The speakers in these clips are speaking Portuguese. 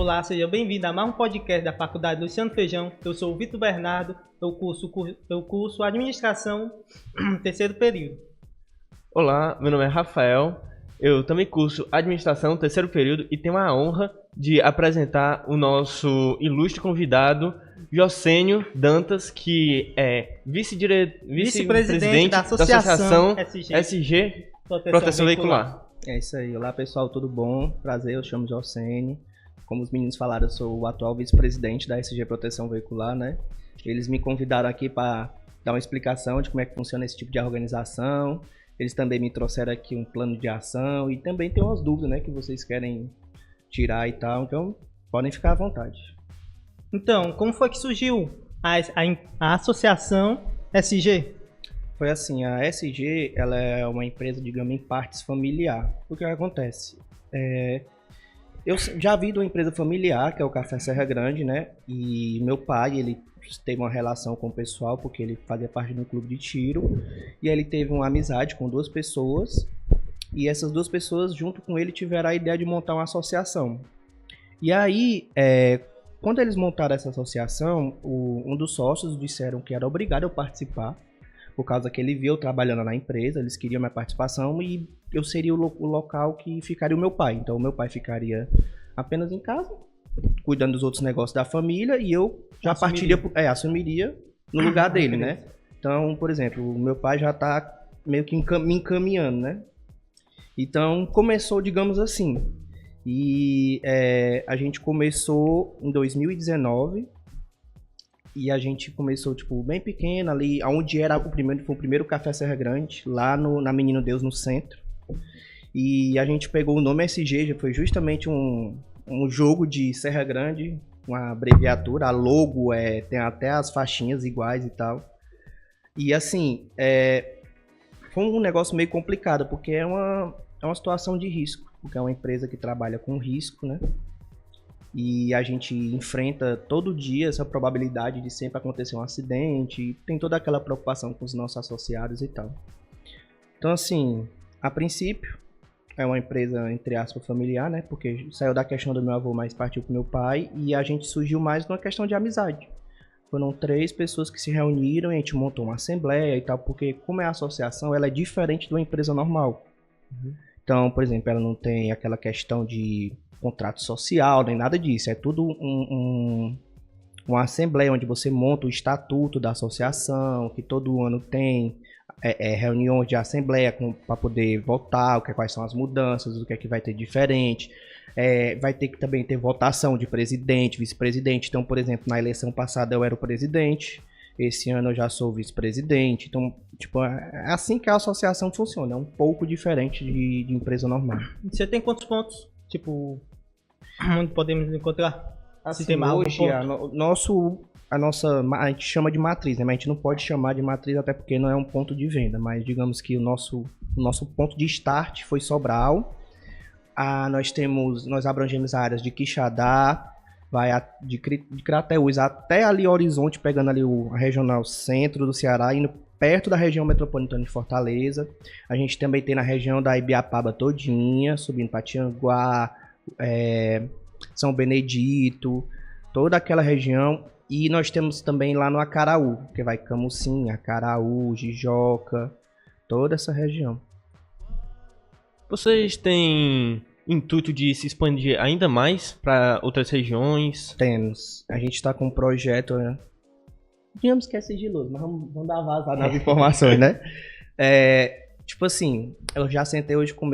Olá, seja bem-vindo a mais um podcast da Faculdade Luciano Feijão. Eu sou o Vitor Bernardo, eu curso Administração, terceiro período. Olá, meu nome é Rafael, eu também curso Administração, terceiro período, e tenho a honra de apresentar o nosso ilustre convidado, Jocênio Dantas, que é vice-presidente da Associação SG Proteção Veicular. É isso aí. Olá, pessoal, tudo bom? Prazer, eu chamo Jocênio. Como os meninos falaram, eu sou o atual vice-presidente da SG Proteção Veicular, né? Eles me convidaram aqui para dar uma explicação de como é que funciona esse tipo de organização. Eles também me trouxeram aqui um plano de ação e também tem umas dúvidas, né, que vocês querem tirar e tal. Então, podem ficar à vontade. Então, como foi que surgiu a Associação SG? Foi assim, a SG, ela é uma empresa, digamos, em partes familiar. O que acontece? Eu já vi de uma empresa familiar, que é o Café Serra Grande, né? E meu pai, ele teve uma relação com o pessoal, porque ele fazia parte de um clube de tiro. E aí ele teve uma amizade com duas pessoas. E essas duas pessoas, junto com ele, tiveram a ideia de montar uma associação. E aí, quando eles montaram essa associação, um dos sócios disseram que era obrigado a participar, por causa que ele viu eu trabalhando na empresa, eles queriam minha participação e eu seria o local que ficaria o meu pai. Então, o meu pai ficaria apenas em casa, cuidando dos outros negócios da família, e eu já assumiria no lugar dele, né? Então, por exemplo, o meu pai já tá meio que me encaminhando, né? Então, começou, digamos assim. E a gente começou em 2019, e a gente começou, tipo, bem pequeno, ali onde foi o primeiro Café Serra Grande, lá na Menino Deus, no centro. E a gente pegou o nome SG, foi justamente um jogo de Serra Grande, uma abreviatura, a logo tem até as faixinhas iguais e tal. E assim, foi um negócio meio complicado, porque é uma situação de risco, porque é uma empresa que trabalha com risco, né? E a gente enfrenta todo dia essa probabilidade de sempre acontecer um acidente, e tem toda aquela preocupação com os nossos associados e tal. Então assim, a princípio, é uma empresa, entre aspas, familiar, né? Porque saiu da questão do meu avô, mas partiu pro meu pai, e a gente surgiu mais numa questão de amizade. Foram 3 pessoas que se reuniram e a gente montou uma assembleia e tal, porque como é a associação, ela é diferente de uma empresa normal. Então, por exemplo, ela não tem aquela questão de contrato social, nem nada disso. É tudo uma assembleia onde você monta o estatuto da associação, que todo ano tem reuniões de assembleia para poder votar, quais são as mudanças, o que é que vai ter diferente. Vai ter que também ter votação de presidente, vice-presidente. Então, por exemplo, na eleição passada eu era o presidente, esse ano eu já sou vice-presidente. Então, tipo, é assim que a associação funciona. É um pouco diferente de empresa normal. Você tem quantos pontos? Tipo, onde podemos encontrar? Assim, hoje, a gente chama de matriz, né? Mas a gente não pode chamar de matriz até porque não é um ponto de venda. Mas digamos que o nosso ponto de start foi Sobral. Nós abrangemos áreas de Quixadá, de Crateús até ali Horizonte, pegando ali a regional centro do Ceará, indo perto da região metropolitana de Fortaleza. A gente também tem na região da Ibiapaba todinha, subindo para Tianguá, São Benedito, toda aquela região. E nós temos também lá no Acaraú, que vai Camusim, Acaraú, Jijoca, toda essa região. Vocês têm intuito de se expandir ainda mais para outras regiões? Temos. A gente está com um projeto, né? Digamos que é sigiloso, mas vamos dar vazada nas informações, né? Tipo assim, eu já sentei hoje com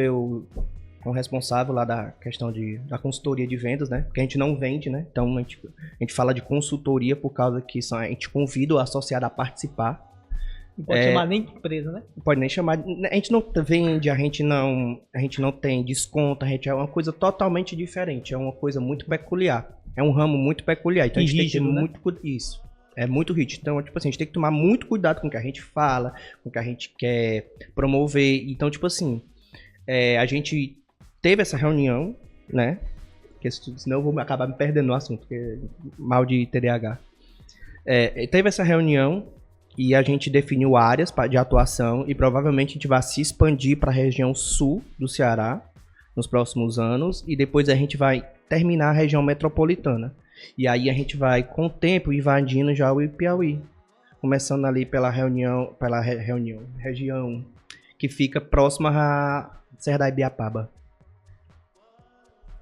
o responsável lá da questão da consultoria de vendas, né? Porque a gente não vende, né? Então a gente fala de consultoria por causa que a gente convida o associado a participar. Não pode chamar nem de empresa, né? Não pode nem chamar. A gente não vende, a gente não tem desconto, é uma coisa totalmente diferente, é uma coisa muito peculiar. É um ramo muito peculiar. Então a gente tem que ter muito cuidado. Isso. É muito rígido. Então, tipo assim, a gente tem que tomar muito cuidado com o que a gente fala, com o que a gente quer promover. Então, tipo assim, a gente teve essa reunião, né? Porque senão eu vou acabar me perdendo no assunto, porque mal de TDAH. Teve essa reunião e a gente definiu áreas de atuação e provavelmente a gente vai se expandir para a região sul do Ceará nos próximos anos e depois a gente vai terminar a região metropolitana. E aí a gente vai, com o tempo, invadindo já o Piauí. Começando ali pela região que fica próxima à Serra da Ibiapaba.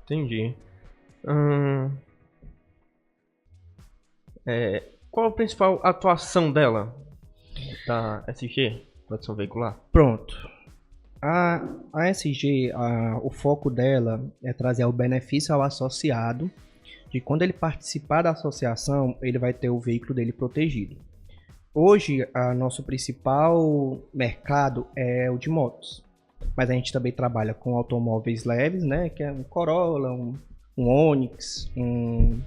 Entendi. Qual a principal atuação dela da SG, Produção Veicular? Pronto. A SG, o foco dela é trazer o benefício ao associado, de quando ele participar da associação, ele vai ter o veículo dele protegido. Hoje, nosso principal mercado é o de motos, mas a gente também trabalha com automóveis leves, né, que é um Corolla, um Onix, um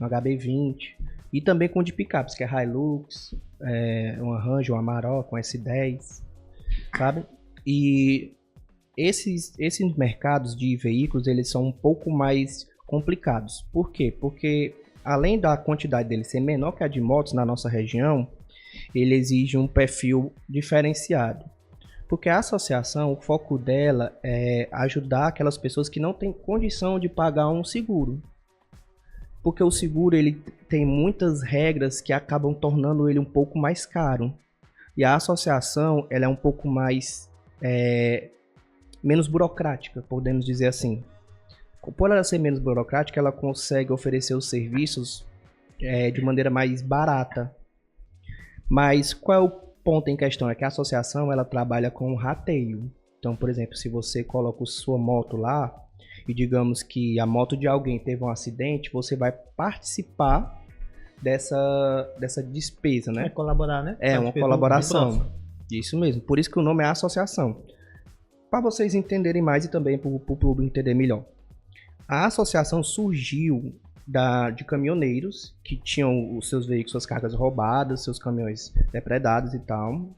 HB20, e também com de picapes, que é Hilux, um Ranger, um Amarok, um S10, sabe? E esses mercados de veículos, eles são um pouco mais complicados. Por quê? Porque além da quantidade deles ser menor que a de motos na nossa região, ele exige um perfil diferenciado. Porque a associação, o foco dela é ajudar aquelas pessoas que não têm condição de pagar um seguro. Porque o seguro ele tem muitas regras que acabam tornando ele um pouco mais caro. E a associação ela é um pouco mais menos burocrática, podemos dizer assim. Por ela ser menos burocrática, ela consegue oferecer os serviços de maneira mais barata. Mas qual é o ponto em questão? É que a associação ela trabalha com rateio. Então, por exemplo, se você coloca sua moto lá e digamos que a moto de alguém teve um acidente, você vai participar dessa despesa, né? Colaborar, né? É uma colaboração. Isso mesmo. Por isso que o nome é associação. Para vocês entenderem mais e também para o público entender melhor. A associação surgiu de caminhoneiros que tinham os seus veículos, suas cargas roubadas, seus caminhões depredados e tal.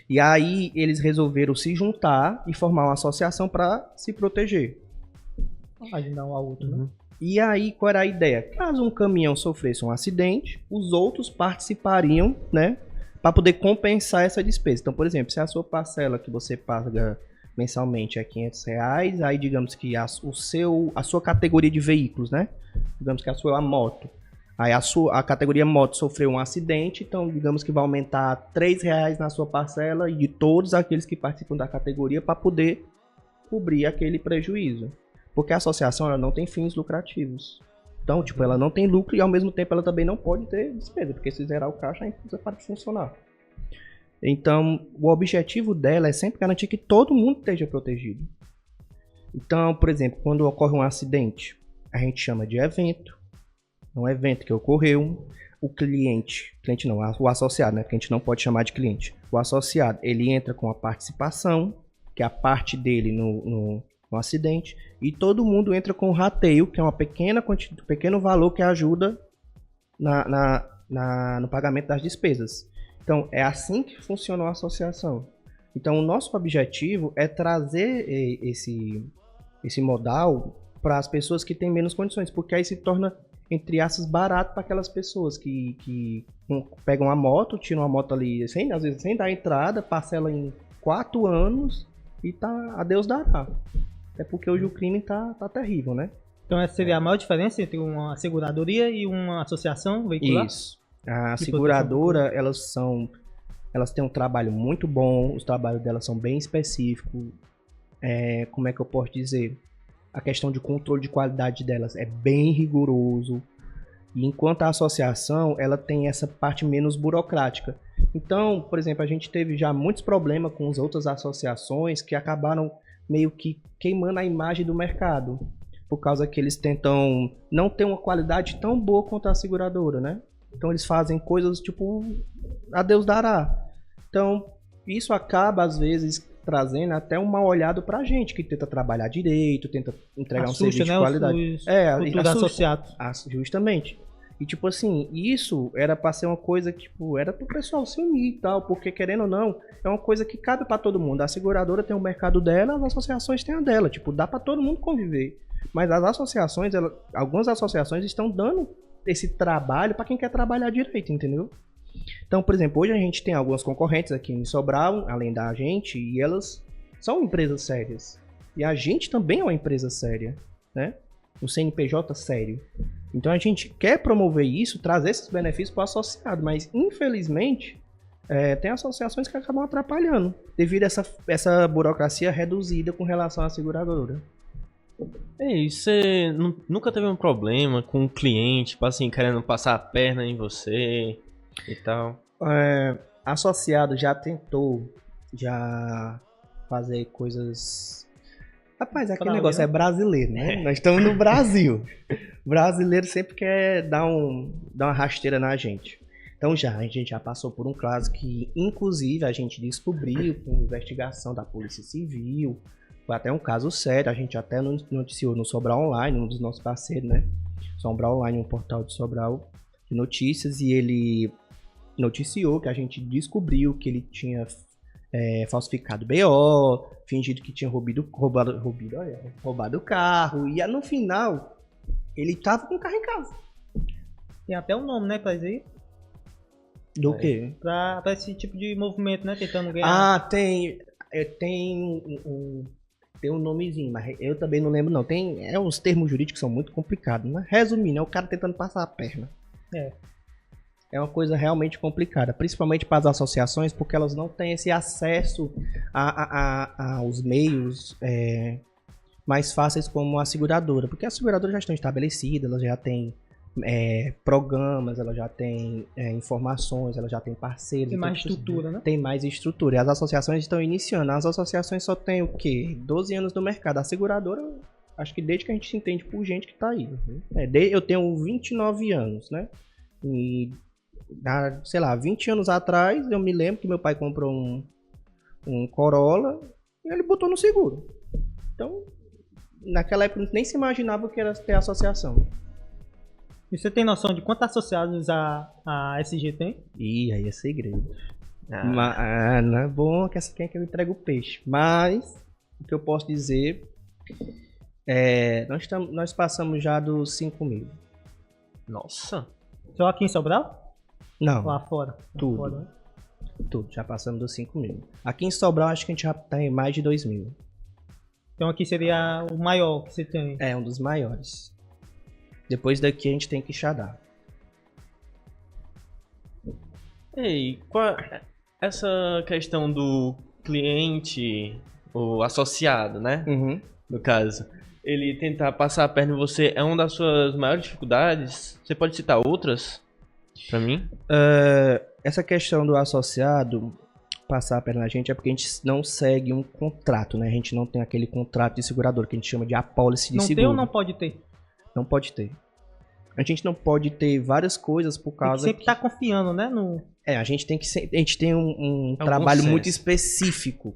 E aí eles resolveram se juntar e formar uma associação para se proteger. Ajudar um ao outro, né? E aí qual era a ideia? Caso um caminhão sofresse um acidente, os outros participariam, né? Para poder compensar essa despesa. Então, por exemplo, se a sua parcela que você paga mensalmente é R$500, aí digamos que a sua categoria de veículos, né? Digamos que a sua é a moto. Aí a categoria moto sofreu um acidente, então digamos que vai aumentar R$3 na sua parcela e de todos aqueles que participam da categoria para poder cobrir aquele prejuízo. Porque a associação ela não tem fins lucrativos. Então, tipo, ela não tem lucro e ao mesmo tempo ela também não pode ter despesa, porque se zerar o caixa a empresa para de funcionar. Então, o objetivo dela é sempre garantir que todo mundo esteja protegido. Então, por exemplo, quando ocorre um acidente, a gente chama de evento. É um evento que ocorreu. O cliente não, o associado, né? Que a gente não pode chamar de cliente. O associado, ele entra com a participação, que é a parte dele no acidente, e todo mundo entra com o rateio, que é uma pequeno valor que ajuda no pagamento das despesas. Então, é assim que funciona a associação. Então, o nosso objetivo é trazer esse modal para as pessoas que têm menos condições, porque aí se torna, entre aspas, barato para aquelas pessoas que pegam a moto, tiram a moto ali, às vezes sem dar entrada, parcela em 4 anos e a Deus dará. É porque hoje o crime tá terrível, né? Então essa seria a maior diferença entre uma seguradoria e uma associação veicular? Isso. A seguradora, elas têm um trabalho muito bom, os trabalhos delas são bem específicos. Como é que eu posso dizer? A questão de controle de qualidade delas é bem rigoroso. E enquanto a associação, ela tem essa parte menos burocrática. Então, por exemplo, a gente teve já muitos problemas com as outras associações que acabaram meio que queimando a imagem do mercado. Por causa que eles tentam não ter uma qualidade tão boa quanto a seguradora, né? Então eles fazem coisas tipo, a Deus dará. Então isso acaba às vezes trazendo até um mal olhado pra gente que tenta trabalhar direito, tenta entregar um serviço de qualidade. Os associados. Justamente. E tipo assim, isso era pra ser uma coisa que tipo, era pro pessoal se unir e tal, porque querendo ou não, é uma coisa que cabe pra todo mundo. A seguradora tem o mercado dela, as associações têm a dela, tipo, dá pra todo mundo conviver. Mas as associações, algumas associações estão dando esse trabalho pra quem quer trabalhar direito, entendeu? Então, por exemplo, hoje a gente tem algumas concorrentes aqui em Sobral, além da gente, e elas são empresas sérias. E a gente também é uma empresa séria, né? um CNPJ sério. Então a gente quer promover isso, trazer esses benefícios para o associado, mas infelizmente tem associações que acabam atrapalhando devido a essa burocracia reduzida com relação à seguradora. E você nunca teve um problema com um cliente, tipo assim, querendo passar a perna em você e tal? Associado já tentou fazer coisas... Rapaz, aquele negócio é brasileiro, né? Nós estamos no Brasil. O brasileiro sempre quer dar uma rasteira na gente. Então a gente já passou por um caso que, inclusive, a gente descobriu com investigação da Polícia Civil. Foi até um caso sério, a gente até noticiou no Sobral Online, um dos nossos parceiros, né? Sobral Online, um portal de Sobral de notícias, e ele noticiou que a gente descobriu que ele tinha falsificado BO, fingido que tinha roubado o carro, e no final ele tava com o carro em casa. Tem até um nome, né, pra dizer? Do quê? Pra esse tipo de movimento, né, tentando ganhar. Tem um nomezinho, mas eu também não lembro não. Uns termos jurídicos que são muito complicados, né? Resumindo, é o cara tentando passar a perna. É uma coisa realmente complicada, principalmente para as associações, porque elas não têm esse acesso aos meios mais fáceis como a seguradora, porque as seguradoras já estão estabelecidas, elas já têm programas, elas já têm informações, elas já têm parceiros. Tem mais estrutura, né? Tem mais estrutura. E as associações estão iniciando. As associações só têm o quê? 12 anos no mercado. A seguradora, acho que desde que a gente se entende por gente que está aí. Eu tenho 29 anos, né? E, sei lá, 20 anos atrás, eu me lembro que meu pai comprou um Corolla e ele botou no seguro. Então, naquela época, nem se imaginava que era ter associação. E você tem noção de quantos associados a SG tem? Ih, aí é segredo. Não é bom que essa quem é que eu entrego o peixe. Mas, o que eu posso dizer nós passamos já dos 5 mil. Nossa! Só aqui em Sobral? Não. Lá fora? Tudo. Lá fora, né? Tudo, já passamos dos 5 mil. Aqui em Sobral, acho que a gente já tem mais de 2 mil. Então aqui seria o maior que você tem. É, um dos maiores. Depois daqui a gente tem que enxadar. Ei, essa questão do cliente, o associado, né? Uhum. No caso, ele tentar passar a perna em você é uma das suas maiores dificuldades? Você pode citar outras pra mim? Essa questão do associado passar a perna na gente é porque a gente não segue um contrato, né? A gente não tem aquele contrato de segurador que a gente chama de apólice de seguro. Não tem ou não pode ter? Não pode ter. A gente não pode ter várias coisas por causa sempre tá confiando, né? A gente tem um trabalho muito específico.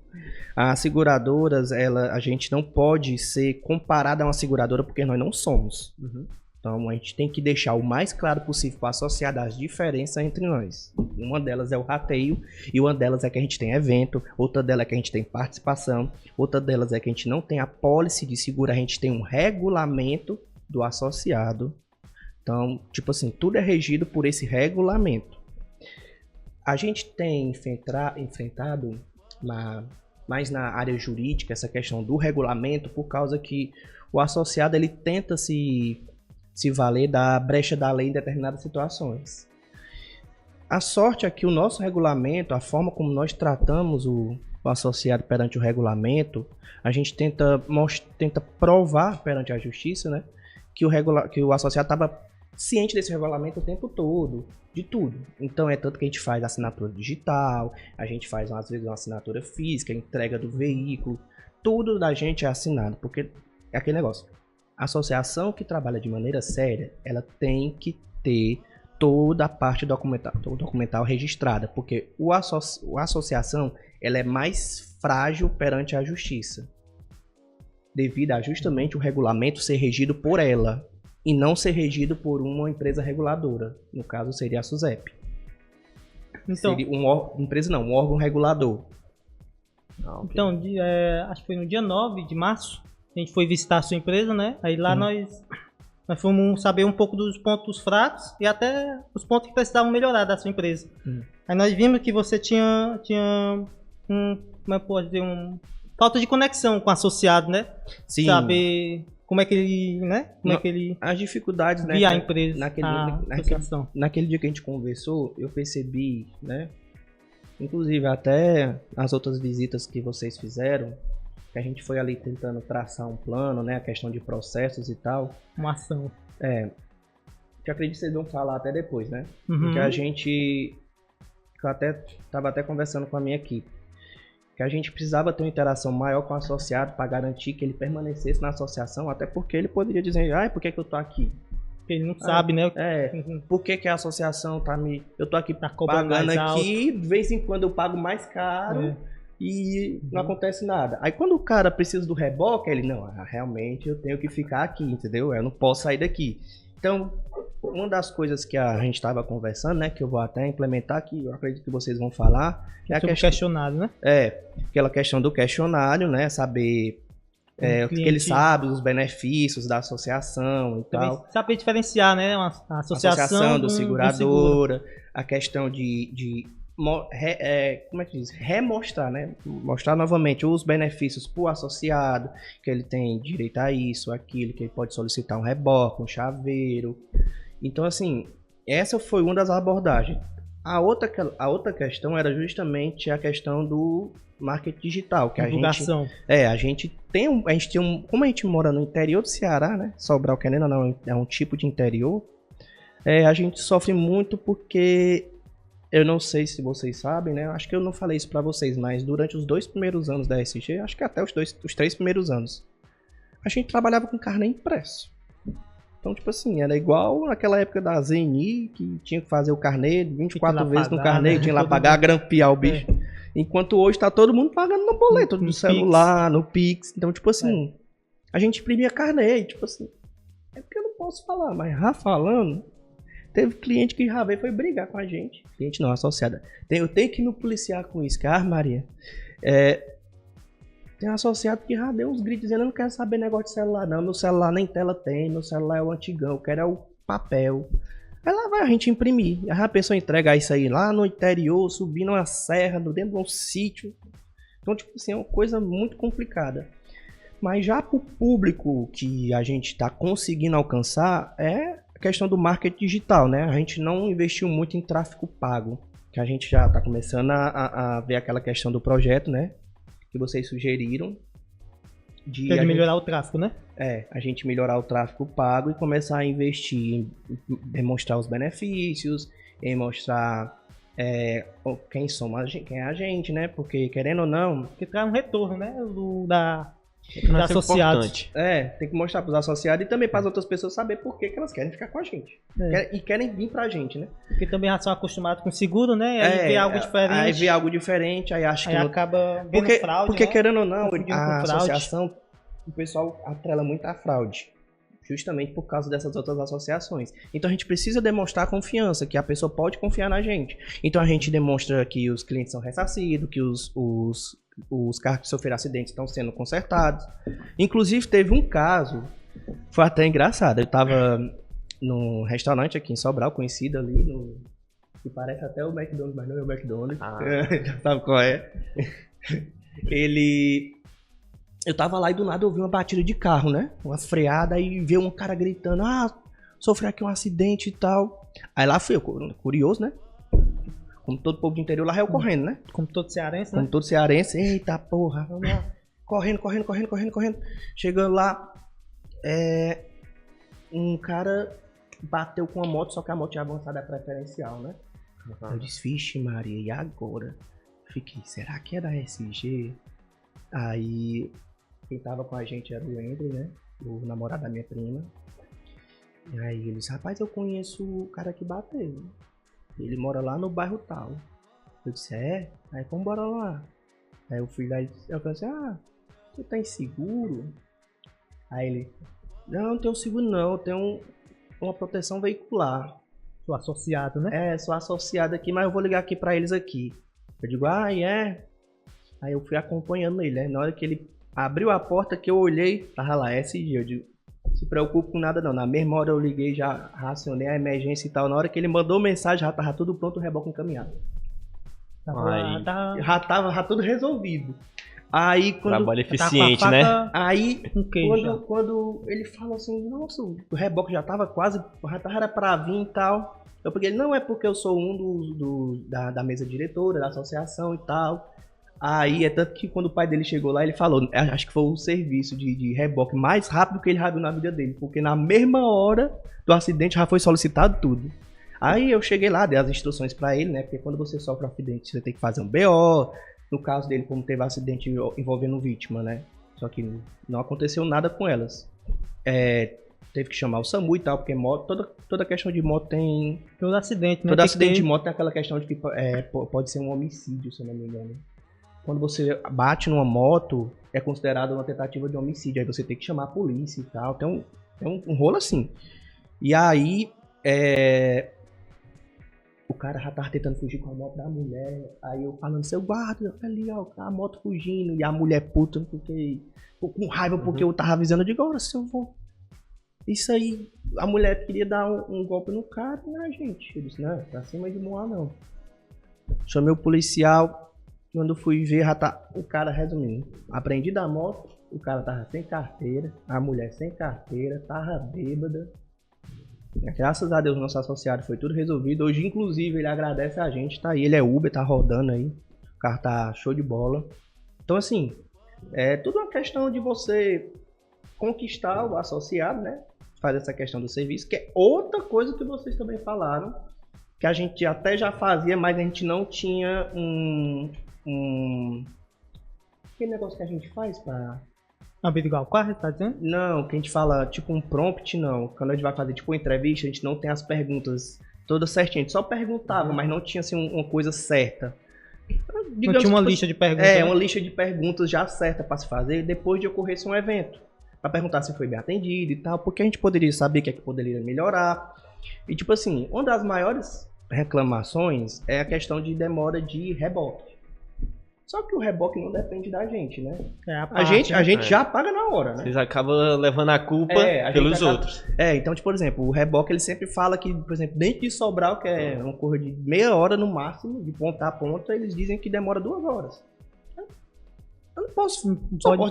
As seguradoras, a gente não pode ser comparada a uma seguradora porque nós não somos. Uhum. Então a gente tem que deixar o mais claro possível para associar as diferenças entre nós. Uma delas é o rateio, e uma delas é que a gente tem evento, outra delas é que a gente tem participação, outra delas é que a gente não tem apólice de seguro, a gente tem um regulamento do associado. Então, tipo assim, tudo é regido por esse regulamento. A gente tem enfrentado mais na área jurídica essa questão do regulamento, por causa que o associado ele tenta se valer da brecha da lei em determinadas situações. A sorte é que o nosso regulamento, a forma como nós tratamos o associado perante o regulamento, a gente tenta provar perante a justiça, né, que o associado estava ciente desse regulamento o tempo todo, de tudo. Então é tanto que a gente faz assinatura digital, a gente faz às vezes uma assinatura física, entrega do veículo, tudo da gente é assinado, porque é aquele negócio. A associação que trabalha de maneira séria, ela tem que ter toda a parte documental registrada, porque a associação ela é mais frágil perante a justiça, devido a justamente o regulamento ser regido por ela e não ser regido por uma empresa reguladora. No caso seria a SUSEP. Então, seria um órgão regulador. Então, acho que foi no dia 9 de março, a gente foi visitar a sua empresa, né? Aí lá nós fomos saber um pouco dos pontos fracos e até os pontos que precisavam melhorar da sua empresa. Aí nós vimos que você tinha como é que pode dizer, falta de conexão com o associado, né? Sim. Saber como é que ele, né? Como é que ele As dificuldades, né? via a empresa, naquele dia que a gente conversou, eu percebi, né? Inclusive até as outras visitas que vocês fizeram, que a gente foi ali tentando traçar um plano, né? A questão de processos e tal. Uma ação. Que eu acredito que vocês vão falar até depois, né? Uhum. Porque eu até estava até conversando com a minha equipe, que a gente precisava ter uma interação maior com o associado para garantir que ele permanecesse na associação, até porque ele poderia dizer, por que eu tô aqui? Porque ele não sabe, né? Por que a associação tá eu tô aqui cobrando pagando mais aqui, de vez em quando eu pago mais caro e não acontece nada. Aí quando o cara precisa do reboque, ele, não, realmente eu tenho que ficar aqui, entendeu? Eu não posso sair daqui. Então, uma das coisas que a gente estava conversando, né, que eu vou até implementar, que eu acredito que vocês vão falar, é a questão, questionário, né? Aquela questão do questionário, né, saber o que ele sabe, os benefícios da associação e também tal. Saber diferenciar, né, a associação do seguradora, a questão de como é que diz? Remostrar, né? Mostrar novamente os benefícios para o associado, que ele tem direito a isso, aquilo, que ele pode solicitar um reboque, um chaveiro. Então, assim, essa foi uma das abordagens. A outra questão era justamente a questão do marketing digital, que divulgação. A gente tem como a gente mora no interior do Ceará, né? Sobral, querendo ou não, é um tipo de interior. A gente sofre muito porque eu não sei se vocês sabem, né? Acho que eu não falei isso pra vocês, mas durante os 2 primeiros anos da SG, acho que até os 3 primeiros anos, a gente trabalhava com carnê impresso. Então, tipo assim, era igual naquela época da ZNI, que tinha que fazer o carnê 24 vezes no carnê, tinha lá pagar, grampear o bicho. Enquanto hoje tá todo mundo pagando no boleto, no celular, no Pix. Então, tipo assim, a gente imprimia carnê, e, tipo assim, é porque eu não posso falar, mas falando... Teve cliente que já veio foi brigar com a gente. Cliente não, associada. Eu tenho que me policiar com isso, cara, Maria. Tem um associado que já deu uns gritos dizendo, eu não quero saber negócio de celular não. Meu celular nem tela tem, meu celular é o antigão, eu quero é o papel. Aí lá vai a gente imprimir. Aí a pessoa entrega isso aí lá no interior, subindo uma serra, dentro de um sítio. Então, tipo assim, é uma coisa muito complicada. Mas já pro público que a gente tá conseguindo alcançar, questão do marketing digital, né? A gente não investiu muito em tráfego pago, que a gente já está começando a ver aquela questão do projeto, né? Que vocês sugeriram. De melhorar o tráfego, né? A gente melhorar o tráfego pago e começar a investir em mostrar os benefícios, em mostrar quem é a gente, né? Porque, querendo ou não... Que traz um retorno, né? Dos associados. Tem que mostrar para os associados e também para as outras pessoas saber por que elas querem ficar com a gente. E querem vir pra gente, né? Porque também já são acostumados com seguro, né? Aí vê algo diferente. Aí vê algo diferente, aí acha que acaba vendo fraude. Porque, né? querendo ou não, a associação, o pessoal atrela muito a fraude. Justamente por causa dessas outras associações. Então a gente precisa demonstrar confiança, que a pessoa pode confiar na gente. Então a gente demonstra que os clientes são ressarcidos, que os carros que sofreram acidentes estão sendo consertados. Inclusive teve um caso, foi até engraçado, eu tava num restaurante aqui em Sobral, conhecido ali, que parece até o McDonald's, mas não é o McDonald's. Sabe qual é? Eu tava lá e do nada eu vi uma batida de carro, né? Uma freada e veio um cara gritando, sofreu aqui um acidente e tal. Aí lá fui eu, curioso, né? Como todo povo do interior, lá eu correndo, né? Como todo cearense, né? Como todo cearense. Eita porra, vamos lá. Correndo. Chegando lá, um cara bateu com a moto, só que a moto tinha avançada preferencial, né? Eu disse, vixe Maria, e agora? Fiquei, será que é da SG? Aí, quem tava com a gente era o Andrew, né? O namorado da minha prima. E aí ele disse, rapaz, eu conheço o cara que bateu. Ele mora lá no bairro tal. Eu disse, Aí vamos embora lá. Aí eu fui lá e eu pensei, você tem seguro? Aí ele, não tenho seguro não, eu tenho uma proteção veicular. Sou associado, né? Sou associado aqui, mas eu vou ligar aqui pra eles aqui. Eu digo, Aí eu fui acompanhando ele, né? Na hora que ele abriu a porta que eu olhei, tava lá, SG. Eu digo, não se preocupe com nada não. Na mesma hora eu liguei, já racionei a emergência e tal. Na hora que ele mandou mensagem, já tava tudo pronto, o reboque encaminhado. Já tava tudo resolvido. Aí quando... Trabalho eficiente, né? Aí quando ele falou assim, nossa, o reboque já tava quase, já era pra vir e tal. Eu peguei, não é porque eu sou da mesa diretora, da associação e tal. Aí é tanto que quando o pai dele chegou lá, ele falou, acho que foi o serviço de reboque mais rápido que ele já viu na vida dele. Porque na mesma hora do acidente já foi solicitado tudo. Aí eu cheguei lá, dei as instruções pra ele, né? Porque quando você sofre um acidente, você tem que fazer um BO. No caso dele, como teve acidente envolvendo vítima, né? Só que não aconteceu nada com elas. Teve que chamar o SAMU e tal, porque moto, toda questão de moto tem... Todo acidente, né? Todo acidente de moto tem aquela questão de que pode ser um homicídio, se eu não me engano. Quando você bate numa moto, é considerado uma tentativa de homicídio. Aí você tem que chamar a polícia e tal. Tem um rolo assim. E aí... O cara já tava tentando fugir com a moto da mulher. Aí eu falando, seu guarda, ali, ó, a moto fugindo. E a mulher puta, porque com raiva porque eu tava avisando. Eu digo, agora se eu vou. Isso aí, a mulher queria dar um golpe no cara, né, gente? Eu disse, não, pra cima de Moá não. Chamei o policial. Quando fui ver, já tá. O cara, resumindo, aprendi da moto. O cara tava sem carteira. A mulher sem carteira, tava bêbada. Graças a Deus, nosso associado foi tudo resolvido. Hoje, inclusive, ele agradece a gente, tá aí. Ele é Uber, tá rodando aí. O carro tá show de bola. Então, assim, é tudo uma questão de você conquistar o associado, né? Fazer essa questão do serviço, que é outra coisa que vocês também falaram, que a gente até já fazia, mas a gente não tinha aquele negócio que a gente faz pra... Averiguar o quarto, tá dizendo? Não, que a gente fala tipo um prompt, não. Quando a gente vai fazer tipo uma entrevista, a gente não tem as perguntas todas certinhas. A gente só perguntava, mas não tinha assim uma coisa certa. Digamos, não tinha uma lista de perguntas. Uma lista de perguntas já certa para se fazer depois de ocorresse um evento. Para perguntar se foi bem atendido e tal, porque a gente poderia saber o que é que poderia melhorar. E tipo assim, uma das maiores reclamações é a questão de demora de reboque. Só que o reboque não depende da gente, né? A gente já paga na hora, né? Vocês acabam levando a culpa pelos outros. Então, tipo, por exemplo, o reboque ele sempre fala que, por exemplo, dentro de Sobral, que é uma coisa de meia hora no máximo, de ponta a ponta, eles dizem que demora 2 horas. Eu não posso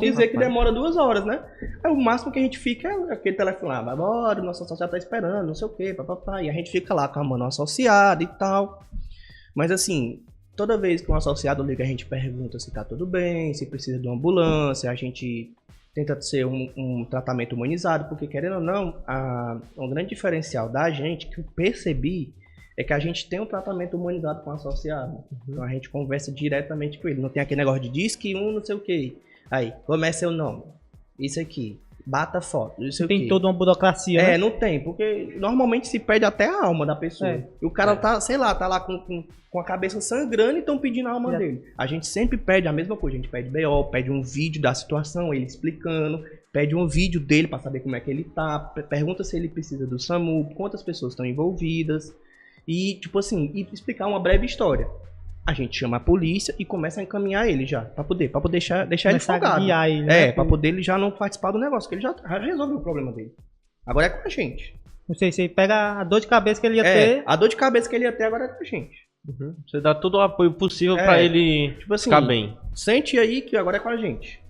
dizer que demora 2 horas, né? Aí, o máximo que a gente fica é aquele telefone lá, vai embora, o nosso associado tá esperando, não sei o quê, papapá, e a gente fica lá com a mão associada e tal. Mas assim... Toda vez que um associado liga, a gente pergunta se tá tudo bem, se precisa de uma ambulância, a gente tenta ser um tratamento humanizado, porque querendo ou não, um grande diferencial da gente, que eu percebi, é que a gente tem um tratamento humanizado com o associado. Então a gente conversa diretamente com ele, não tem aquele negócio de diz que não sei o que. Aí, como é seu nome? Isso aqui. Bata foto, isso tem toda uma burocracia, né? Não tem, porque normalmente se perde até a alma da pessoa. E o cara tá, sei lá, tá lá com a cabeça sangrando e estão pedindo a alma dele. A gente sempre pede a mesma coisa, a gente pede BO, pede um vídeo da situação, ele explicando, pede um vídeo dele pra saber como é que ele tá, pergunta se ele precisa do SAMU, quantas pessoas estão envolvidas e, tipo assim, e explicar uma breve história. A gente chama a polícia e começa a encaminhar ele já, pra poder deixar ele folgado. Ele, né? Pra poder ele já não participar do negócio, que ele já resolveu o problema dele. Agora é com a gente. Não sei se ele pega a dor de cabeça que ele ia ter. A dor de cabeça que ele ia ter agora é com a gente. Você dá todo o apoio possível pra ele tipo assim, ficar bem. Sente aí que agora é com a gente.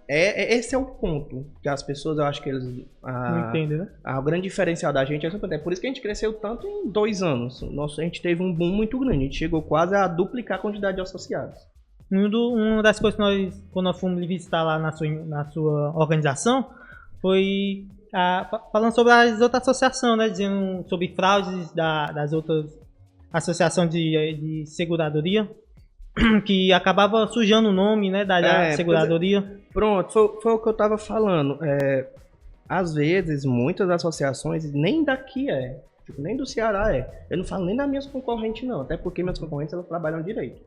Esse é o ponto que as pessoas, eu acho que eles... não entendem, né? O grande diferencial da gente é por isso que a gente cresceu tanto em 2 anos. A gente teve um boom muito grande. A gente chegou quase a duplicar a quantidade de associados. Uma das coisas que quando nós fomos visitar lá na sua organização, foi falando sobre as outras associações, né? Dizendo sobre fraudes das outras associações de seguradoria, que acabava sujando o nome, né, da seguradoria. Pronto, foi o que eu tava falando. Às vezes, muitas associações, nem daqui tipo, nem do Ceará Eu não falo nem das minhas concorrentes, não. Até porque minhas concorrentes, elas trabalham direito.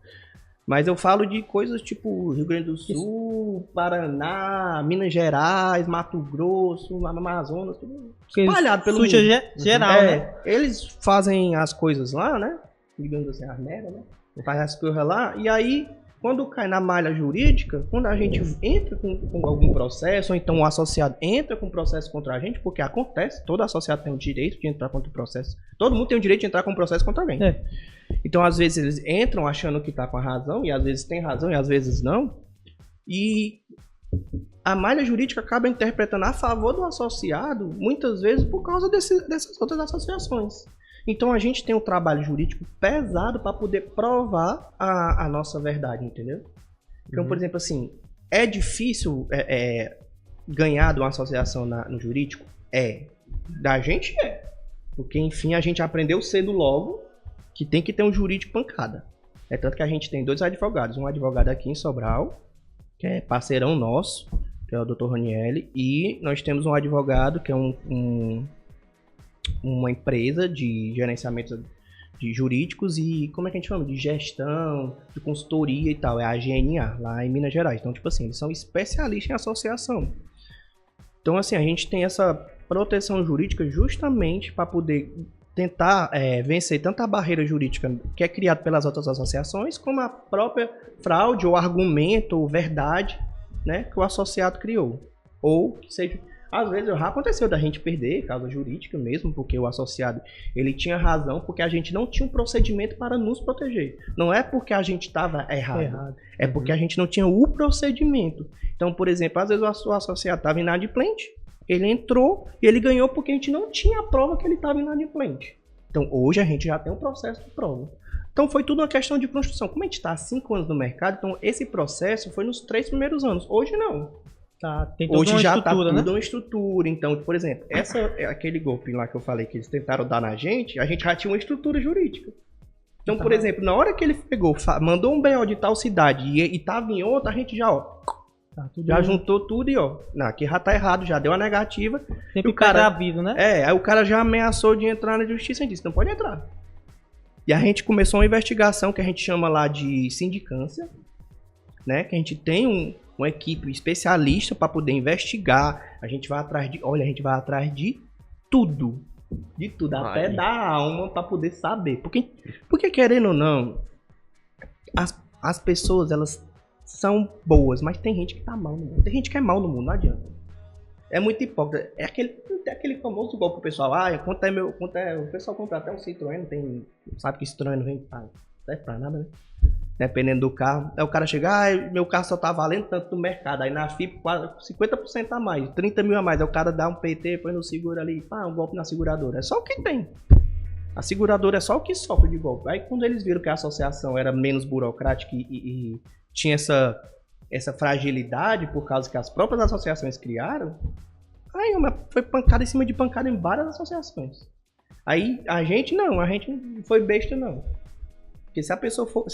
Mas eu falo de coisas tipo Rio Grande do Sul, Paraná, Minas Gerais, Mato Grosso, Amazonas, tudo espalhado pelo mundo. Geral, né? Eles fazem as coisas lá, né? Digamos assim, as merda, né? Faz as coisas lá, e aí, quando cai na malha jurídica, quando a gente entra com algum processo, ou então o associado entra com processo contra a gente, porque acontece, todo associado tem o direito de entrar contra o processo, todo mundo tem o direito de entrar com o processo contra alguém. Então, às vezes, eles entram achando que tá com a razão, e às vezes tem razão, e às vezes não. E a malha jurídica acaba interpretando a favor do associado, muitas vezes por causa dessas outras associações. Então a gente tem um trabalho jurídico pesado para poder provar a nossa verdade, entendeu? Então, por exemplo, assim, é difícil ganhar de uma associação no jurídico? Da gente Porque, enfim, a gente aprendeu cedo logo que tem que ter um jurídico pancada. É tanto que a gente tem 2 advogados. Um advogado aqui em Sobral, que é parceirão nosso, que é o Dr. Ranielli, e nós temos um advogado que é uma empresa de gerenciamento de jurídicos e, como é que a gente chama? De gestão, de consultoria e tal. É a GNA, lá em Minas Gerais. Então, tipo assim, eles são especialistas em associação. Então, assim, a gente tem essa proteção jurídica justamente para poder tentar vencer tanto a barreira jurídica que é criada pelas outras associações, como a própria fraude ou argumento ou verdade, né, que o associado criou. Ou que seja, às vezes já aconteceu da gente perder causa jurídica mesmo, porque o associado ele tinha razão, porque a gente não tinha um procedimento para nos proteger. Não é porque a gente estava errado, é porque a gente não tinha o procedimento. Então, por exemplo, às vezes o associado estava inadimplente, ele entrou e ele ganhou porque a gente não tinha a prova que ele estava inadimplente. Então, hoje a gente já tem um processo de prova. Então, foi tudo uma questão de construção. Como a gente está há 5 anos no mercado, então esse processo foi nos 3 primeiros anos. Hoje não. Tem toda hoje já está tudo né? uma estrutura. Então, por exemplo, aquele golpe lá que eu falei que eles tentaram dar na gente, a gente já tinha uma estrutura jurídica. Então, por exemplo, na hora que ele pegou, mandou um BO de tal cidade e estava em outra, a gente já, já juntou tudo e não, aqui já tá errado, já deu a negativa. Sempre o cara vivo, né? Aí o cara já ameaçou de entrar na justiça e disse, não pode entrar. E a gente começou uma investigação que a gente chama lá de sindicância, né? Que a gente tem uma equipe especialista para poder investigar. A gente vai atrás de tudo. De tudo, até da alma para poder saber. Porque querendo ou não, as pessoas, elas são boas, mas tem gente que tá mal no mundo. Tem gente que é mal no mundo, não adianta. É muito hipócrita. É aquele famoso golpe pro pessoal. O pessoal compra até um Citroën, sabe que Citroën não vem pra nada, né? Dependendo do carro. Aí o cara chega, meu carro só tá valendo tanto no mercado. Aí na FIP, 50% a mais, 30 mil a mais. Aí o cara dá um PT, põe no seguro ali, um golpe na seguradora. É só o que tem. A seguradora é só o que sofre de golpe. Aí quando eles viram que a associação era menos burocrática e tinha essa fragilidade por causa que as próprias associações criaram, aí foi pancada em cima de pancada em várias associações. Aí a gente não foi besta não. Porque se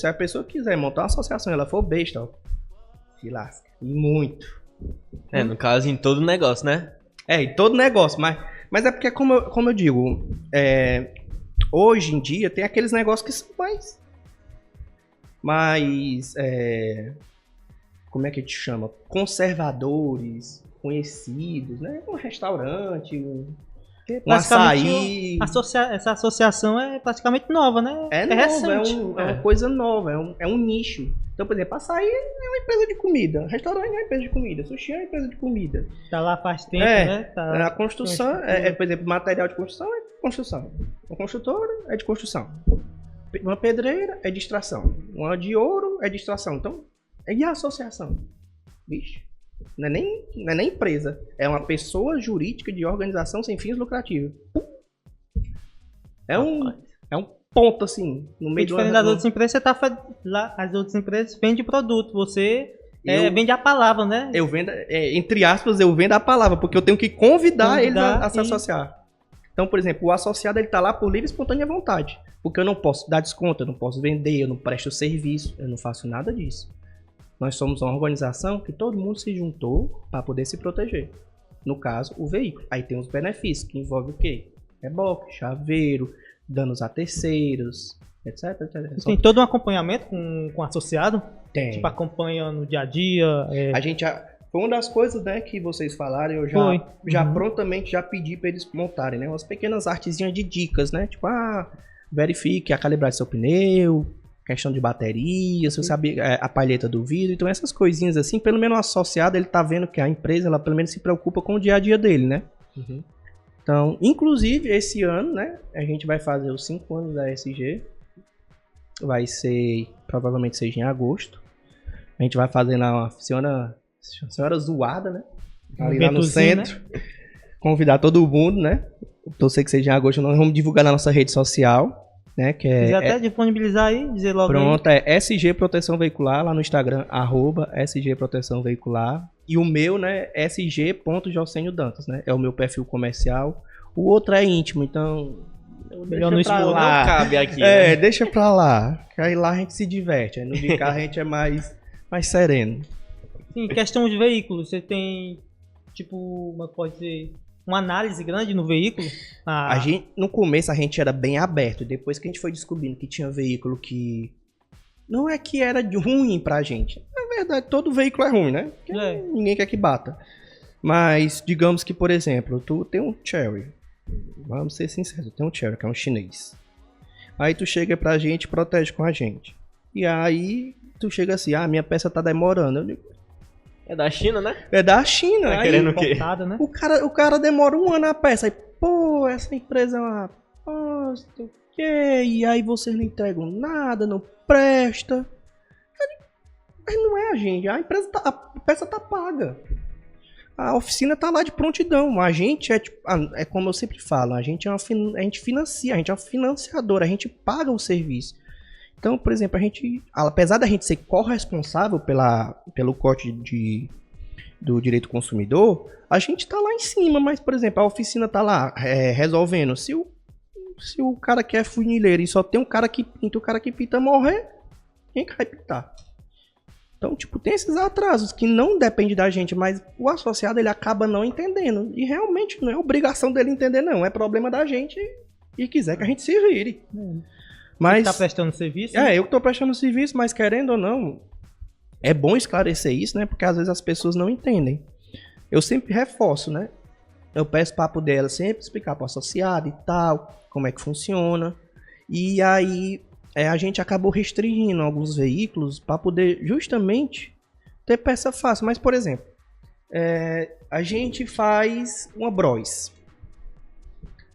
a pessoa quiser montar uma associação e ela for besta, se lasca. E muito. No caso, em todo negócio, né? Em todo negócio, mas é porque, como eu digo, hoje em dia tem aqueles negócios que são mais como é que a gente chama? Conservadores, conhecidos, né? Um restaurante, um açaí. Essa associação é praticamente nova, né? É recente. É uma coisa nova, é um nicho. Então, por exemplo, açaí é uma empresa de comida, restaurante é uma empresa de comida, sushi é uma empresa de comida. Tá lá faz tempo, né? A construção, por exemplo, material de construção é construção. Uma construtora é de construção. Uma pedreira é de extração. Uma de ouro é de extração. Então, e a associação? Bicho. Não é nem empresa. É uma pessoa jurídica de organização sem fins lucrativos. É um ponto, assim, no meio de uma... das outras empresas, você tá lá, as outras empresas vendem produto. Você vende a palavra, né? Eu vendo, entre aspas, eu vendo a palavra, porque eu tenho que convidar eles a se associar. Então, por exemplo, o associado ele tá lá por livre e espontânea vontade. Porque eu não posso dar desconto, eu não posso vender, eu não presto serviço, eu não faço nada disso. Nós somos uma organização que todo mundo se juntou para poder se proteger. No caso, o veículo. Aí tem os benefícios, que envolve o quê? Reboque, chaveiro, danos a terceiros, etc. Tem todo um acompanhamento com o associado? Tem. Tipo, acompanha no dia a dia? A gente foi uma das coisas, né, que vocês falaram, eu já prontamente já pedi para eles montarem, né? Umas pequenas artezinhas de dicas, né? Tipo, verifique a calibragem do seu pneu, questão de bateria, se você sabe a palheta do vidro, então essas coisinhas assim, pelo menos o associado, ele tá vendo que a empresa, ela pelo menos se preocupa com o dia a dia dele, né? Uhum. Então, inclusive, esse ano, né, a gente vai fazer os 5 anos da SG, vai ser, provavelmente seja em agosto, A gente vai fazendo uma senhora zoada, né? Ali lá no centro. Né? Convidar todo mundo, né? Eu sei que seja em agosto, nós vamos divulgar na nossa rede social, né? Que quiser até disponibilizar aí, dizer logo. Pronto, aí. É SG Proteção Veicular, lá no Instagram, @SG Proteção Veicular. E o meu, né, SG.Jocênio Dantas, né? É o meu perfil comercial. O outro é íntimo, então... Melhor não expor, não cabe aqui. Né? Deixa pra lá. Que aí lá a gente se diverte. Aí no de cá a gente é mais sereno. Sim, questão de veículos, você tem, tipo, como pode dizer, uma análise grande no veículo? No começo a gente era bem aberto. Depois que a gente foi descobrindo que tinha veículo que... Não é que era ruim pra gente. Na verdade, todo veículo é ruim, né? Ninguém quer que bata. Mas, digamos que, por exemplo, tu tem um Chery. Vamos ser sinceros, tem um Chery, que é um chinês. Aí tu chega pra gente e protege com a gente. E aí tu chega assim, minha peça tá demorando. Eu digo, é da China, né? É da China. Tá querendo o quê? Né? O cara demora 1 ano a peça. Aí, pô, essa empresa é uma bosta, o quê? E aí vocês não entregam nada, não presta. Mas não é a gente, a peça tá paga. A oficina tá lá de prontidão. A gente é como eu sempre falo, a gente financia, a gente é um financiador, a gente paga o serviço. Então, por exemplo, apesar da gente ser corresponsável pelo corte do direito consumidor, a gente tá lá em cima, mas, por exemplo, a oficina tá lá resolvendo. Se o cara que é funileiro e só tem um cara que pinta, o cara que pinta morrer, quem que vai pintar? Então, tipo, tem esses atrasos que não dependem da gente, mas o associado ele acaba não entendendo. E realmente não é obrigação dele entender, não. É problema da gente e quiser que a gente se vire. Mas, tá prestando serviço? Eu que tô prestando serviço, mas querendo ou não, é bom esclarecer isso, né? Porque às vezes as pessoas não entendem. Eu sempre reforço, né? Eu peço para poder ela sempre explicar para o associado e tal, como é que funciona. E aí a gente acabou restringindo alguns veículos para poder justamente ter peça fácil. Mas, por exemplo, a gente faz uma Bros.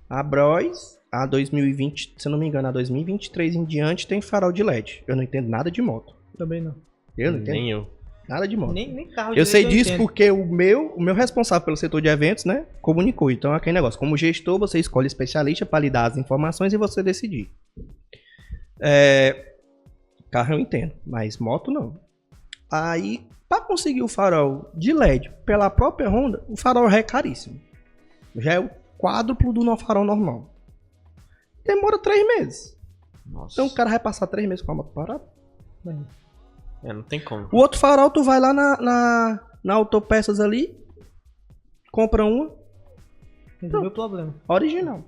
A Bros, a 2020, se eu não me engano, a 2023 em diante tem farol de LED. Eu não entendo nada de moto. Também não. Eu não entendo. Nem eu. Nada de moto. Nem carro eu sei disso entendo. porque o meu responsável pelo setor de eventos, né, comunicou. Então, aquele negócio. Como gestor, você escolhe especialista para lhe dar as informações e você decidir. Carro eu entendo, mas moto não. Aí, para conseguir o farol de LED pela própria Honda, o farol já é caríssimo. Já é o quádruplo do farol normal. Demora 3 meses. Nossa. Então o cara vai passar 3 meses com a moto parada. Não tem como. O outro farol, tu vai lá na Autopeças ali, compra uma. Resolveu o problema. Original.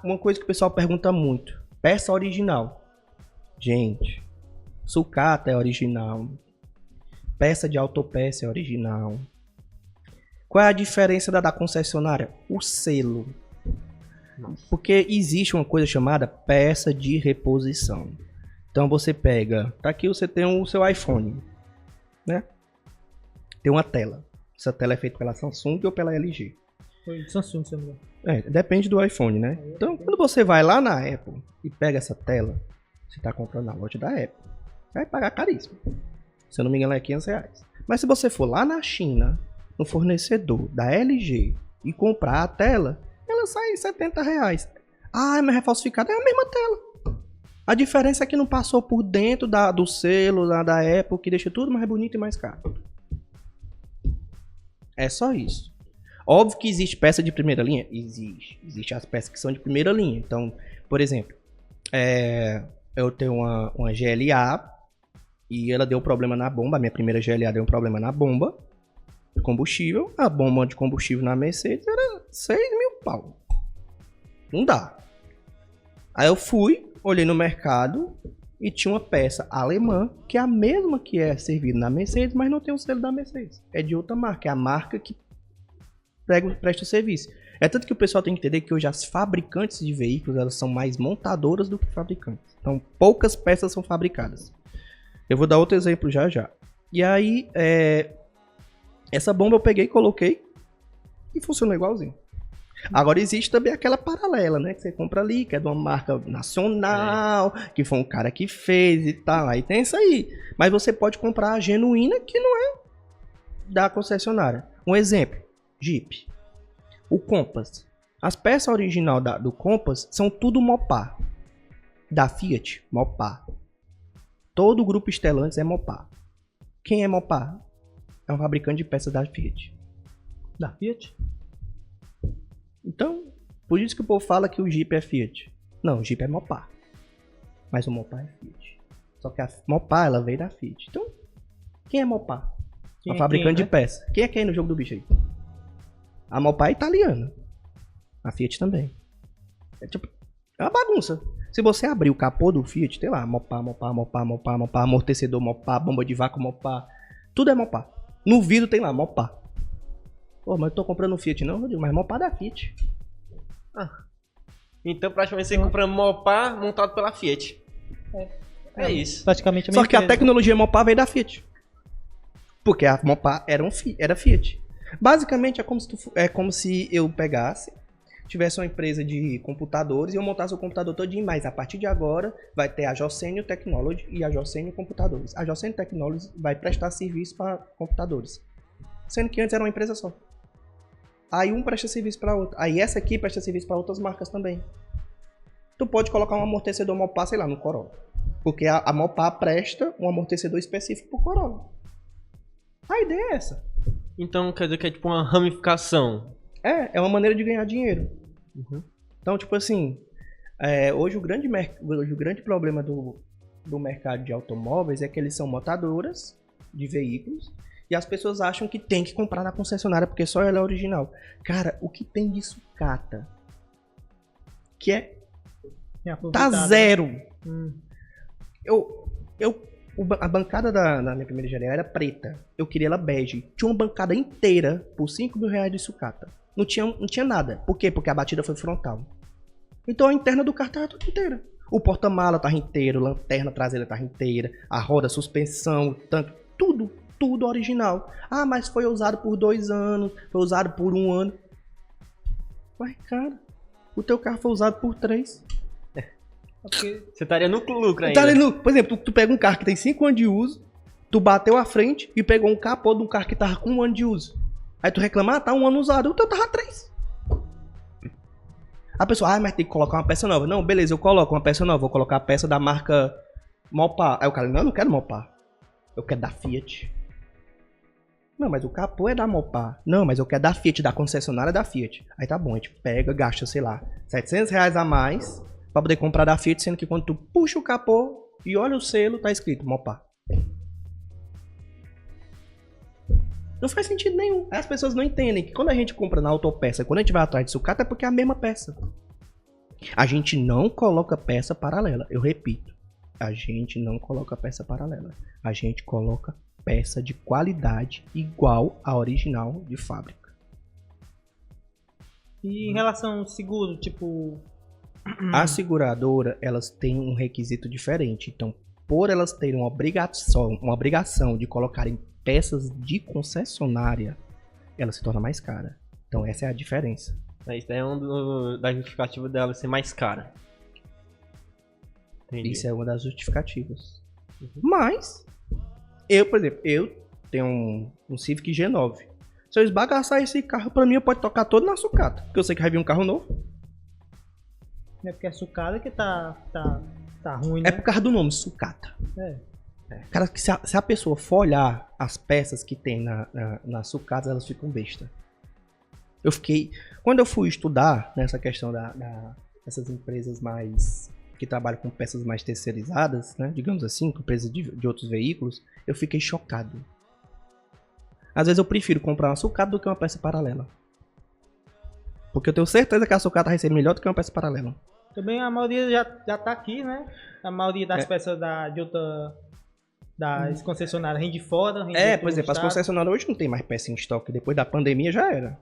Uma coisa que o pessoal pergunta muito. Peça original. Gente, sucata é original. Peça de autopeça é original. Qual é a diferença da concessionária? O selo. Nossa. Porque existe uma coisa chamada peça de reposição. Então você pega... Tá aqui, você tem o seu iPhone. Né? Tem uma tela. Essa tela é feita pela Samsung ou pela LG. Foi Samsung, se não me engano. Depende do iPhone, né? Então, quando você vai lá na Apple e pega essa tela, você tá comprando na loja da Apple, vai pagar caríssimo. Se eu não me engano, é R$500. Mas se você for lá na China, no fornecedor da LG, e comprar a tela, ela sai R$70. Mas é falsificada. É a mesma tela. A diferença é que não passou por dentro do selo da Apple, que deixa tudo mais bonito e mais caro. É só isso. Óbvio que existe peça de primeira linha? Existe. Existem as peças que são de primeira linha. Então, por exemplo, eu tenho uma GLA e ela deu problema na bomba. A minha primeira GLA deu um problema na bomba de combustível. A bomba de combustível na Mercedes era 6 mil pau. Não dá. Aí eu fui, olhei no mercado e tinha uma peça alemã que é a mesma que é servida na Mercedes, mas não tem o selo da Mercedes. É de outra marca. É a marca que presta o serviço. É tanto que o pessoal tem que entender que hoje as fabricantes de veículos elas são mais montadoras do que fabricantes. Então poucas peças são fabricadas. Eu vou dar outro exemplo já. E aí essa bomba eu peguei, coloquei e funcionou igualzinho. Agora existe também aquela paralela, né? Que você compra ali, que é de uma marca nacional, que foi um cara que fez e tal. Aí tem isso aí. Mas você pode comprar a genuína que não é da concessionária. Um exemplo, Jeep. O Compass. As peças original do Compass são tudo Mopar. Da Fiat, Mopar. Todo o grupo Stellantis é Mopar. Quem é Mopar? É um fabricante de peças da Fiat. Da Fiat? Então, por isso que o povo fala que o Jeep é Fiat. Não, o Jeep é Mopar. Mas o Mopar é Fiat. Só que a Mopar, ela veio da Fiat. Então, quem é Mopar? Quem Um é fabricante quem, de peça. Quem é quem no jogo do bicho aí? A Mopar é italiana. A Fiat também. É uma bagunça. Se você abrir o capô do Fiat, tem lá Mopar, amortecedor Mopar, bomba de vácuo Mopar. Tudo é Mopar. No vidro tem lá Mopar. Pô, mas eu tô comprando um Fiat não, Rodrigo, mas Mopar da Fiat. Então praticamente você compra Mopar montado pela Fiat. É isso. Praticamente a Só mesma que a empresa. tecnologia Mopar veio da Fiat. Porque a Mopar era Fiat. Basicamente é como se eu pegasse, tivesse uma empresa de computadores e eu montasse o computador todinho, mas a partir de agora vai ter a Jossenio Technology e a Jossenio Computadores. A Jossenio Technology vai prestar serviço para computadores. Sendo que antes era uma empresa só. Aí um presta serviço para outro. Aí essa aqui presta serviço para outras marcas também. Tu pode colocar um amortecedor Mopar, sei lá, no Corolla. Porque a Mopar presta um amortecedor específico pro Corolla. A ideia é essa. Então quer dizer que é tipo uma ramificação. É uma maneira de ganhar dinheiro. Então, tipo assim, hoje o grande problema do mercado de automóveis é que eles são montadoras de veículos e as pessoas acham que tem que comprar na concessionária porque só ela é original. Cara, o que tem de sucata que tá zero. A bancada da minha primeira engenharia era preta. Eu queria ela bege. Tinha uma bancada inteira por R$5.000 de sucata. Não tinha nada. Por quê? Porque a batida foi frontal. Então a interna do carro tava toda inteira. O porta-mala tava inteiro, lanterna traseira tava inteira, a roda, suspensão, tanque, tudo original. Ah, mas foi usado por 2 anos, foi usado por 1 ano. Mas, cara, o teu carro foi usado por 3. Porque você estaria no lucro ainda. Por exemplo, tu pega um carro que tem 5 anos de uso, tu bateu a frente e pegou um capô de um carro que tava com 1 ano de uso. Aí tu reclama, tá 1 ano usado, o teu tava 3. A pessoa, mas tem que colocar uma peça nova. Não, beleza, eu coloco uma peça nova, vou colocar a peça da marca Mopar. Aí o cara, não, eu não quero Mopar. Eu quero da Fiat. Não, mas o capô é da Mopar. Não, mas eu quero da Fiat, da concessionária da Fiat. Aí tá bom, a gente pega, gasta, sei lá, R$700 a mais pra poder comprar da Fiat, sendo que quando tu puxa o capô e olha o selo, tá escrito Mopar. Não faz sentido nenhum. As pessoas não entendem que quando a gente compra na autopeça, quando a gente vai atrás de sucata, é porque é a mesma peça. A gente não coloca peça paralela. Eu repito, a gente não coloca peça paralela. A gente coloca peça de qualidade igual à original de fábrica. E em relação ao seguro, tipo... A seguradora, elas têm um requisito diferente. Então, por elas terem uma obrigação de colocarem peças de concessionária, ela se torna mais cara. Então, essa é a diferença. Isso daí é da justificativa dela ser mais cara. Entendi. Isso é uma das justificativas. Mas, por exemplo, eu tenho um Civic G9. Se eu esbagaçar esse carro, pra mim, eu posso tocar todo na sucata. Porque eu sei que vai vir um carro novo. É porque a sucata que tá ruim, né? É por causa do nome, sucata. Cara, que se a pessoa for olhar as peças que tem na sucata, elas ficam besta. Quando eu fui estudar nessa questão dessas empresas que trabalham com peças mais terceirizadas, né, digamos assim, com empresas de outros veículos, eu fiquei chocado. Às vezes eu prefiro comprar uma sucata do que uma peça paralela. Porque eu tenho certeza que a sucata vai ser melhor do que uma peça paralela. Também a maioria já tá aqui, né? A maioria das peças das concessionárias rende fora. Por exemplo, as concessionárias hoje não tem mais peça em estoque. Depois da pandemia já era.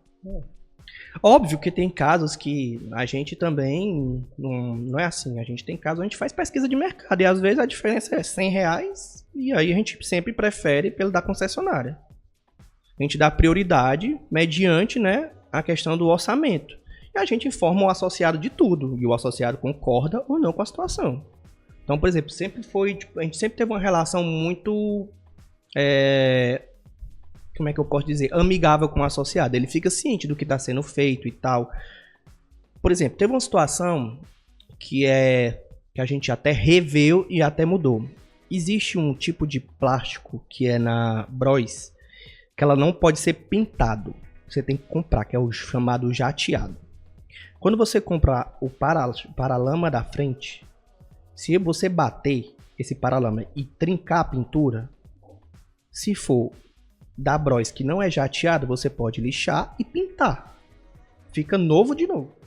Óbvio que tem casos que a gente também não é assim. A gente tem casos onde a gente faz pesquisa de mercado. E às vezes a diferença é R$100. E aí a gente sempre prefere pelo da concessionária. A gente dá prioridade mediante, né, a questão do orçamento. E a gente informa o associado de tudo. E o associado concorda ou não com a situação. Então, por exemplo, a gente sempre teve uma relação muito... como é que eu posso dizer? Amigável com o associado. Ele fica ciente do que está sendo feito e tal. Por exemplo, teve uma situação que a gente até reveu e até mudou. Existe um tipo de plástico que é na Bros, que ela não pode ser pintado. Você tem que comprar, que é o chamado jateado. Quando você compra o paralama da frente, se você bater esse paralama e trincar a pintura, se for da Bros que não é jateado, você pode lixar e pintar. Fica novo de novo.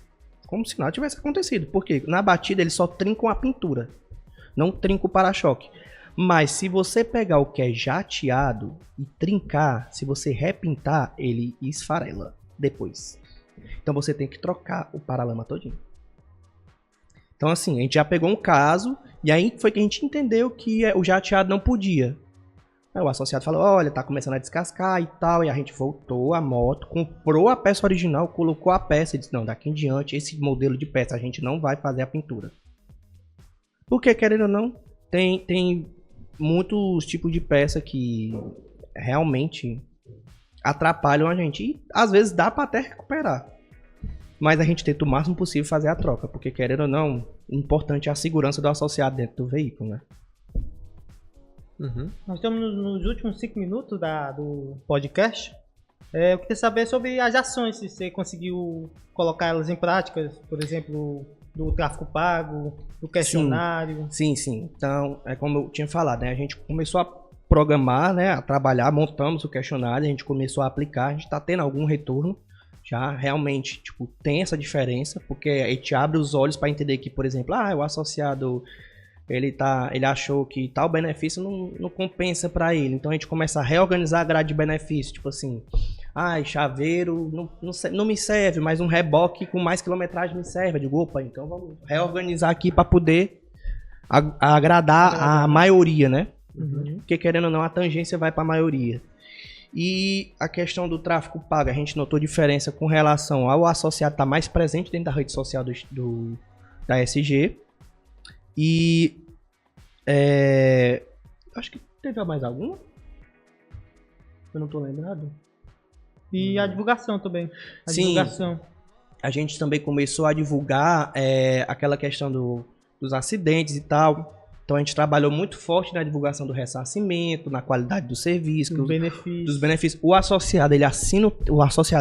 Como se nada tivesse acontecido. Porque na batida eles só trincam a pintura. Não trinca o para-choque. Mas se você pegar o que é jateado e trincar, se você repintar, ele esfarela depois. Então você tem que trocar o paralama todinho. Então assim, a gente já pegou um caso e aí foi que a gente entendeu que o jateado não podia. Aí o associado falou, olha, tá começando a descascar e tal. E a gente voltou a moto, comprou a peça original, colocou a peça e disse, não, daqui em diante, esse modelo de peça a gente não vai fazer a pintura. Porque, querendo ou não, tem muitos tipos de peça que realmente atrapalham a gente. E às vezes dá pra até recuperar. Mas a gente tenta o máximo possível fazer a troca. Porque, querendo ou não, o importante é a segurança do associado dentro do veículo, né? Uhum. Nós estamos nos últimos 5 minutos do podcast. Eu queria saber sobre as ações, se você conseguiu colocar elas em práticas, por exemplo, do tráfego pago, do questionário. Sim. Então, é como eu tinha falado, né? A gente começou a programar, né? A trabalhar, montamos o questionário, a gente começou a aplicar, a gente está tendo algum retorno. Já realmente, tipo, tem essa diferença, porque a gente abre os olhos para entender que, por exemplo, o associado... Ele achou que tal benefício não compensa para ele. Então a gente começa a reorganizar a grade de benefício. Tipo assim, chaveiro não me serve, mas um reboque com mais quilometragem me serve. Eu digo, opa, então vamos reorganizar aqui para poder agradar a maioria, né? Uhum. Porque querendo ou não, a tangência vai para a maioria. E a questão do tráfego pago, a gente notou diferença com relação ao associado estar mais presente dentro da rede social da SG. E acho que teve mais alguma? Eu não tô lembrado. E a divulgação também. Divulgação. A gente também começou a divulgar aquela questão dos acidentes e tal. Então a gente trabalhou muito forte na divulgação do ressarcimento, na qualidade do serviço, dos benefícios. O associado,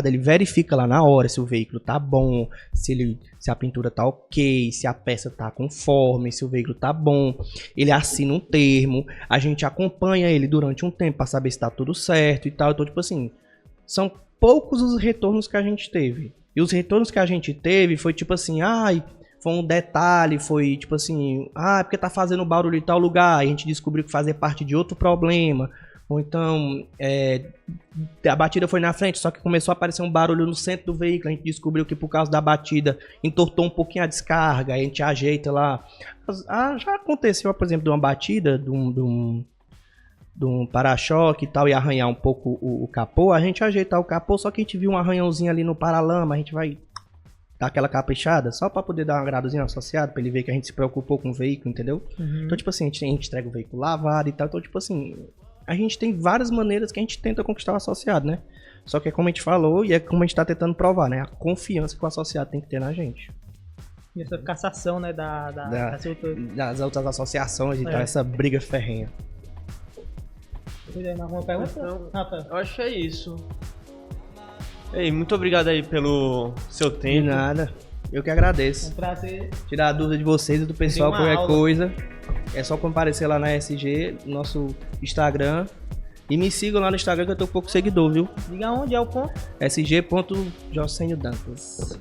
ele verifica lá na hora se o veículo tá bom, se a pintura tá ok, se a peça tá conforme, se o veículo tá bom. Ele assina um termo, a gente acompanha ele durante um tempo para saber se tá tudo certo e tal. Então, tipo assim, são poucos os retornos que a gente teve. E os retornos que a gente teve foi tipo assim, foi um detalhe, foi tipo assim, porque tá fazendo barulho em tal lugar, a gente descobriu que fazia parte de outro problema. Ou então, a batida foi na frente, só que começou a aparecer um barulho no centro do veículo, a gente descobriu que por causa da batida entortou um pouquinho a descarga, a gente ajeita lá. Já aconteceu, por exemplo, de uma batida, de um para-choque e tal, e arranhar um pouco o capô, a gente ajeita o capô, só que a gente viu um arranhãozinho ali no paralama, a gente vai dar aquela caprichada, só pra poder dar um agradozinho associado, pra ele ver que a gente se preocupou com o veículo, entendeu? Uhum. Então, tipo assim, a gente entrega o veículo lavado e tal, então, tipo assim, a gente tem várias maneiras que a gente tenta conquistar o associado, né? Só que é como a gente falou e é como a gente tá tentando provar, né? A confiança que o associado tem que ter na gente. E essa cassação, né, das outras associações e tal, essa briga ferrenha. Alguma pergunta? Eu acho que é isso. Ei, muito obrigado aí pelo seu tempo. De nada. Eu que agradeço. É um prazer. Tirar a dúvida de vocês e do pessoal, qualquer coisa. É só comparecer lá na SG, nosso Instagram. E me sigam lá no Instagram que eu tô com pouco seguidor, viu? Diga onde é o ponto. sg.jocenio Dantas.